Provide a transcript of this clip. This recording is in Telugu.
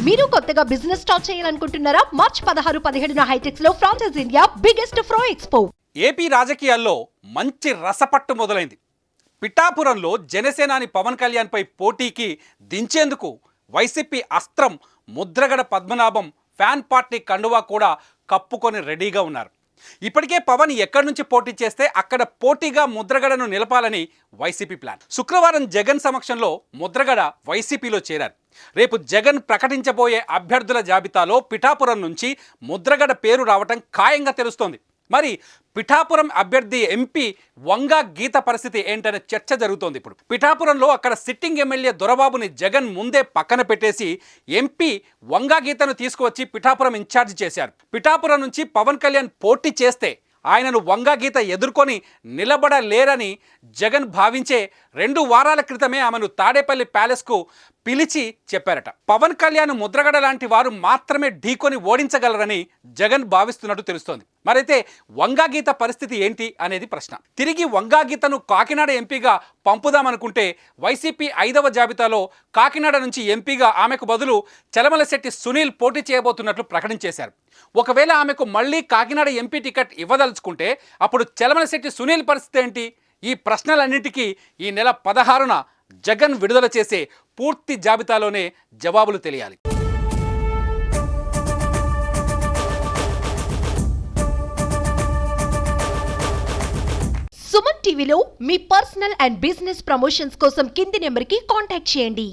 మీరు కొత్తగా బిజినెస్ స్టార్ట్ చేయాలనుకుంటున్నారా? మార్చ్ 16-17 హైటెక్స్ లో franchise India biggest ఫ్రో expo. AP రాజకీయాల్లో మంచి రసపట్టు మొదలైంది. పిఠాపురంలో జనసేనాని పవన్ కళ్యాణ్ పై పోటీకి దించేందుకు వైసీపీ అస్త్రం ముద్రగడ పద్మనాభం ఫ్యాన్ పార్టీ కండువా కూడా కప్పుకొని రెడీగా ఉన్నారు. ఇప్పటికే పవన్ ఎక్కడి నుంచి పోటీ చేస్తే అక్కడ పోటీగా ముద్రగడను నిలపాలని వైసీపీ ప్లాన్. శుక్రవారం జగన్ సమక్షంలో ముద్రగడ వైసీపీలో చేరారు. రేపు జగన్ ప్రకటించబోయే అభ్యర్థుల జాబితాలో పిఠాపురం నుంచి ముద్రగడ పేరు రావటం ఖాయంగా తెలుస్తోంది. మరి పిఠాపురం అభ్యర్థి ఎంపీ వంగా గీత పరిస్థితి ఏంటనే చర్చ జరుగుతోంది. ఇప్పుడు పిఠాపురంలో అక్కడ సిట్టింగ్ ఎమ్మెల్యే దొరబాబుని జగన్ ముందే పక్కన పెట్టేసి ఎంపీ వంగా గీతను తీసుకువచ్చి పిఠాపురం ఇన్ఛార్జ్ చేశారు. పిఠాపురం నుంచి పవన్ కళ్యాణ్ పోటీ చేస్తే ఆయనను వంగా గీత ఎదుర్కొని నిలబడలేరని జగన్ భావించే 2 వారాల క్రితమే ఆమెను తాడేపల్లి ప్యాలెస్కు పిలిచి చెప్పారట. పవన్ కళ్యాణ్ ముద్రగడ లాంటి వారు మాత్రమే ఢీకొని ఓడించగలరని జగన్ భావిస్తున్నట్టు తెలుస్తోంది. మరైతే వంగా గీత పరిస్థితి ఏంటి అనేది ప్రశ్న. తిరిగి వంగా గీతను కాకినాడ ఎంపీగా పంపుదామనుకుంటే వైసీపీ 5వ జాబితాలో కాకినాడ నుంచి ఎంపీగా ఆమెకు బదులు చలమలశెట్టి సునీల్ పోటీ చేయబోతున్నట్లు ప్రకటించేశారు. ఒకవేళ ఆమెకు మళ్ళీ కాకినాడ ఎంపీ టికెట్ ఇవ్వదలుచుకుంటే అప్పుడు చలమలశెట్టి సునీల్ పరిస్థితి ఏంటి? ఈ ప్రశ్నలన్నింటికీ ఈ నెల 16న జగన్ విడుదల చేసే పూర్తి జాబితాలోనే జవాబులు తెలియాలి. సుమన్ టీవీలో మీ పర్సనల్ అండ్ బిజినెస్ ప్రమోషన్స్ కోసం కింది నెంబర్కి కాంటాక్ట్ చేయండి.